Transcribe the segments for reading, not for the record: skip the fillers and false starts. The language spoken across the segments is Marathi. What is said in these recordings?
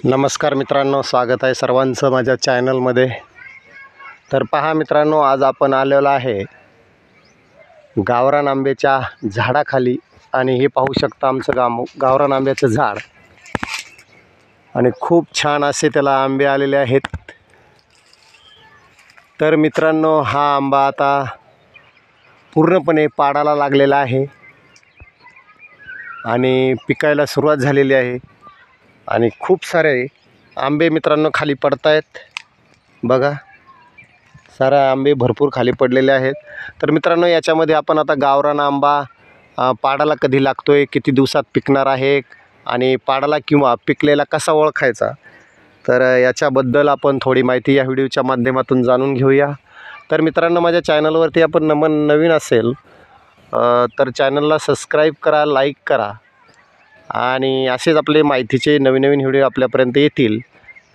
नमस्कार मित्रांनो, स्वागत आहे सर्वांचं माझ्या चॅनलमध्ये। तर पहा मित्रांनो, आज आपण आलेलो आहे गावरान आंब्याच्या झाडाखाली आणि हे पाहू शकता आमचं गावरान आंब्याचं झाड आणि खूप छान असे त्याला आंबे आलेले आहेत। तर मित्रांनो, हा आंबा आता पूर्णपणे पाडाला लागलेला आहे आणि पिकायला सुरुवात झालेली आहे आणि खूप सारे आंबे मित्रांनो खाली पडत आहेत। बघा, सारे आंबे भरपूर खाली पडलेले आहेत। तर मित्रांनो, याच्यामध्ये आपण आता गावरान आंबा पाडाला कधी लागतोय, किती दिवसात पिकणार आहे आणि पाडाला किंवा पिकलेला कसा ओळखायचा, तर याच्याबद्दल आपण थोडी माहिती या व्हिडिओच्या माध्यमातून जाणून घेऊया। तर मित्रांनो, माझ्या चॅनलवरती आपण नवीन असेल तर चॅनलला सबस्क्राईब करा, लाईक करा आणि असेच आपले माहितीचे नवीन व्हिडिओ आपल्यापर्यंत येतील।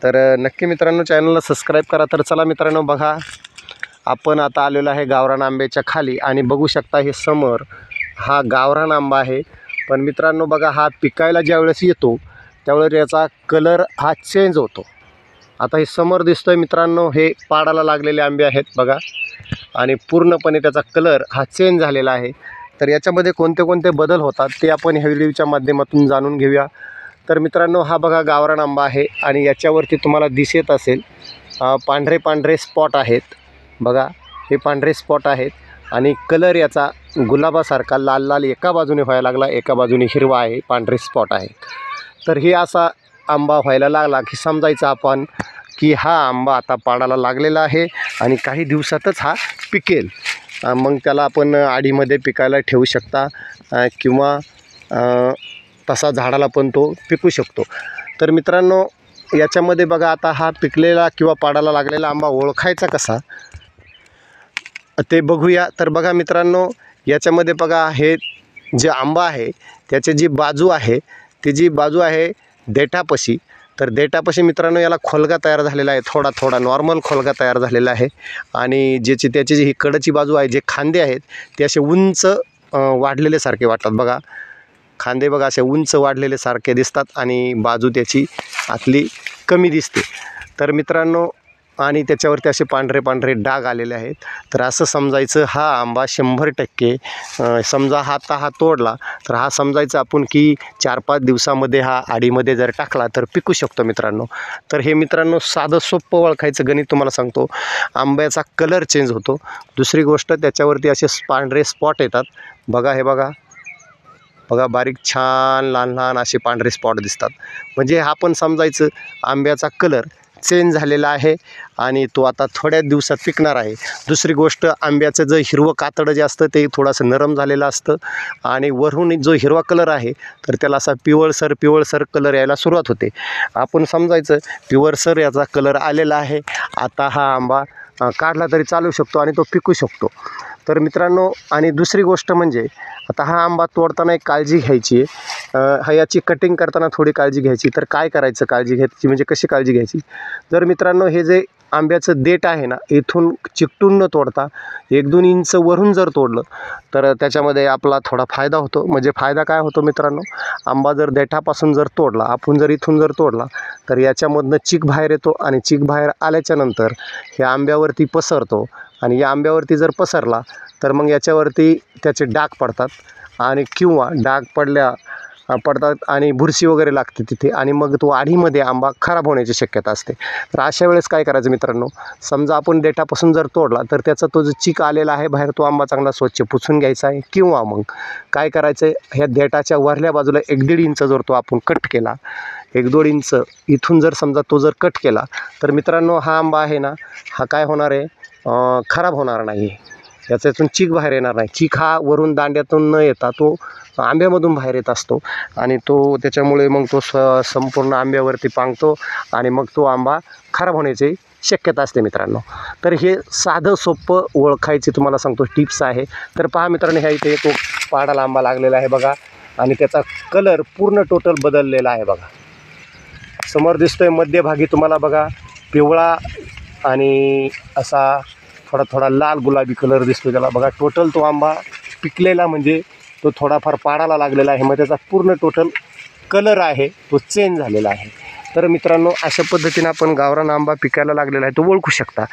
तर नक्की मित्रांनो चॅनलला सबस्क्राईब करा। तर चला मित्रांनो, बघा आपण आता आलेलो आहे गावरान आंब्याच्या खाली आणि बघू शकता हे समोर हा गावरान आंबा आहे। पण मित्रांनो बघा, हा पिकायला ज्यावेळेस येतो त्यावेळेस याचा कलर हा चेंज होतो। आता हे समोर दिसतोय मित्रांनो, हे पाडाला लागलेले आंबे आहेत बघा आणि पूर्णपणे त्याचा कलर हा चेंज झालेला आहे। तर याच्यामध्ये कोणते कोणते बदल होतात ते आपण ह्या व्हिडिओच्या माध्यमातून जाणून घेऊया। तर मित्रांनो, हा बघा गावरान आंबा आहे आणि याच्यावरती तुम्हाला दिसत असेल पांढरे स्पॉट आहेत बघा, हे पांढरे स्पॉट आहेत आणि कलर याचा गुलाबासारखा लाल एका बाजूने व्हायला लागला, एका बाजूने हिरवा आहे, पांढरे स्पॉट आहे। तर हे असा आंबा व्हायला लागला की समजायचं आपण की हा आंबा आता पाडाला लागलेला आहे आणि काही दिवसातच हा पिकेल। मग त्याला आपण आडीमध्ये पिकायला ठेवू शकता किंवा तसा झाडाला पण तो पिकू शकतो। तर मित्रांनो, याच्यामध्ये बघा आता हा पिकलेला किंवा पाडाला लागलेला आंबा ओळखायचा कसा ते बघूया। तर बघा मित्रांनो, याच्यामध्ये बघा हे जे आंबा आहे त्याची जी बाजू आहे, ती जी बाजू आहे देठापाशी, तर देठापाशी मित्रांनो याला खोलगा तयार झालेला आहे, थोडा नॉर्मल खोलगा तयार झालेला आहे आणि त्याची जी ही कडची बाजू आहे, जे खांदे आहेत ते असे उंच वाढलेले सारखे वाटतात बघा। खांदे बघा असे उंच वाढलेले सारखे दिसतात आणि बाजू त्याची आतली कमी दिसते। तर मित्रांनो, आणि त्याच्यावरती असे पांढरे डाग आलेले आहेत। तर असं समजायचं हा आंबा 100% समजा आता हा तोडला तर हा समजायचं आपण की 4-5 दिवसामध्ये हा आडीमध्ये जर टाकला तर पिकू शकतो मित्रांनो। तर हे मित्रांनो साधं सोपं ओळखायचं गणित तुम्हाला सांगतो। आंब्याचा कलर चेंज होतो, दुसरी गोष्ट त्याच्यावरती असे पांढरे स्पॉट येतात बघा, हे बघा बारीक छान लहान असे पांढरे स्पॉट दिसतात, म्हणजे हा पण समजायचं आंब्याचा कलर चेंज झालेला आहे आणि तो आता थोड्या दिवसात पिकणार आहे। दुसरी गोष्ट, आंब्याचं जे हिरवं कातडं जे असतं ते थोडंसं नरम झालेलं असतं आणि वरून जो हिरवा कलर आहे तर त्याला असा पिवळसर कलर यायला सुरुवात होते। आपण समजायचं पिवळसर याचा कलर आलेला आहे, आता हा आंबा काढला तरी चालू शकतो आणि तो पिकू शकतो। तर मित्रांनो, आणि दुसरी गोष्ट म्हणजे आता हा आंबा तोडताना एक काळजी घ्यायची आहे, याची कटिंग करताना थोडी काळजी घ्यायची। तर काय करायचं काळजी घ्यायची म्हणजे कशी काळजी घ्यायची, जर मित्रांनो हे जे आंब्याचं देठ आहे ना, इथून चिकटून न तोडता 1-2 इंच वरून जर तोडलं तर त्याच्यामध्ये आपला थोडा फायदा होतो। म्हणजे फायदा काय होतो मित्रांनो, आंबा जर देठापासून जर तोडला, आपण जर इथून जर तोडला तर याच्यामधनं चीक बाहेर येतो आणि चीक बाहेर आल्याच्यानंतर हे आंब्यावरती पसरतो आणि या आंब्यावरती जर पसरला तर मग याच्यावरती त्याचे डाग पडतात आणि किंवा डाग पडतात आणि बुरशी वगैरे लागते तिथे आणि मग तो आडीमध्ये आंबा खराब होण्याची शक्यता असते। तर अशा वेळेस काय करायचं मित्रांनो, समजा आपण देठापासून जर तोडला तर त्याचा तो जो चीक आलेला आहे बाहेर, तो आंबा चांगला स्वच्छ पुसून घ्यायचा आहे किंवा मग काय करायचं आहे, ह्या देठाच्या वरल्या बाजूला 1-1.5 इंच जर तो आपण कट केला, 1-2 इंच इथून जर समजा तो जर कट केला तर मित्रांनो हा आंबा आहे ना, हा काय होणार आहे, खराब होणार नाही, याच्यातून चीक बाहेर येणार नाही। चीक हा वरून दांड्यातून न येता तो आंब्यामधून बाहेर येत असतो आणि तो त्याच्यामुळे मग तो संपूर्ण आंब्यावरती पांगतो आणि मग तो आंबा खराब होण्याची शक्यता असते मित्रांनो। तर हे साधं सोपं ओळखायची तुम्हाला सांगतो टिप्स आहे। तर पहा मित्रांनो, ह्या इथे तो पाडाला आंबा लागलेला आहे बघा आणि त्याचा कलर पूर्ण टोटल बदललेला आहे बघा। समोर दिसतोय मध्यभागी तुम्हाला बघा पिवळा आणि असा थोडा लाल गुलाबी कलर दिसतो त्याला बघा। टोटल तो आंबा पिकलेला म्हणजे तो थोडाफार पाडाला लागलेला आहे, मग त्याचा पूर्ण टोटल कलर आहे तो चेंज झालेला आहे। तर मित्रांनो अशा पद्धतीने आपण गावरान आंबा पिकायला लागलेला आहे तो ओळखू शकता.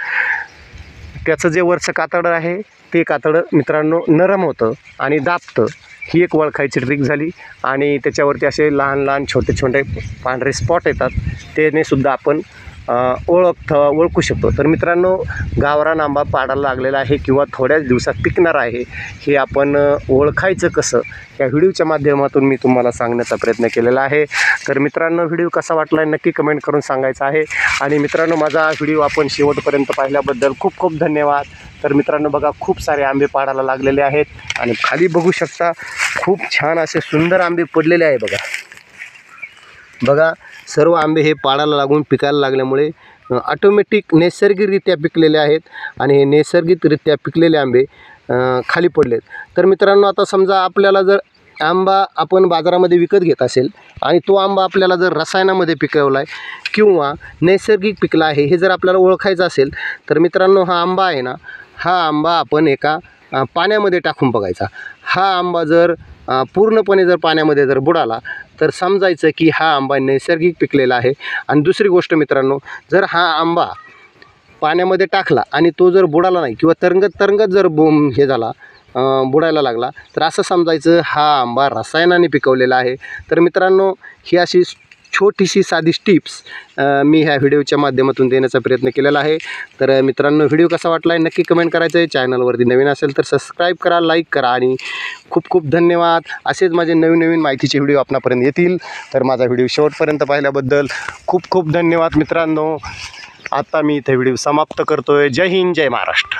त्याचं जे वरचं कातडं आहे ते कातडं मित्रांनो नरम होतं आणि दाबतं, ही एक ओळखायची ट्रिक झाली. आणि त्याच्यावरती असे लहान लहान छोटे छोटे पांढरे स्पॉट येतात, त्याने सुद्धा आपण ओळखू शकतो. तर मित्रांनो गावरान आंबा पाडायला लागलेला आहे किंवा थोड्याच दिवसात पिकणार आहे, हे आपण ओळखायचं कसं या व्हिडिओच्या माध्यमातून मी तुम्हाला सांगण्याचा प्रयत्न केलेला आहे. तर मित्रांनो व्हिडिओ कसा वाटला आहे नक्की कमेंट करून सांगायचं आहे. आणि मित्रांनो माझा व्हिडिओ आपण शेवटपर्यंत पाहिल्याबद्दल खूप खूप धन्यवाद. तर मित्रांनो बघा खूप सारे आंबे पाडायला लागलेले आहेत आणि खाली बघू शकता खूप छान असे सुंदर आंबे पडलेले आहे. बघा सर्व आंबे हे पाडायला लागून पिकायला लागल्यामुळे ऑटोमॅटिक नैसर्गिकरित्या पिकलेले आहेत आणि हे नैसर्गिकरित्या पिकलेले आंबे खाली पडलेत. तर मित्रांनो आता समजा आपल्याला जर आंबा आपण बाजारामध्ये विकत घेत असेल आणि तो आंबा आपल्याला जर रसायनामध्ये पिकवला आहे किंवा नैसर्गिक पिकला आहे हे जर आपल्याला ओळखायचं असेल तर मित्रांनो हा आंबा आहे ना, हा आंबा आपण एका पाण्यामध्ये टाकून बघायचा. हा आंबा जर पूर्णपणे जर पाण्यामध्ये जर बुडाला तर समजायचं की हा आंबा नैसर्गिक पिकलेला आहे. आणि दुसरी गोष्ट मित्रांनो, जर हा आंबा पाण्यामध्ये टाकला आणि तो जर बुडाला नाही किंवा तरंगत जर हे झाला बुडायला लागला तर असं समजायचं हा आंबा रसायनाने पिकवलेला आहे. तर मित्रांनो ही अशी छोटीशी साधी टिप्स मी ह्या व्हिडिओच्या माध्यमातून देण्याचा प्रयत्न केलेला आहे. तर मित्रांनो व्हिडिओ कसा वाटला आहे नक्की कमेंट करायचं आहे. चॅनलवरती नवीन असेल तर सबस्क्राईब करा, लाईक करा आणि खूप खूप धन्यवाद. असेच माझे नवीन माहितीचे व्हिडिओ आपणापर्यंत येतील. तर माझा व्हिडिओ शेवटपर्यंत पाहिल्याबद्दल खूप खूप धन्यवाद मित्रांनो. आता मी इथे व्हिडिओ समाप्त करतो आहे. जय हिंद, जय महाराष्ट्र.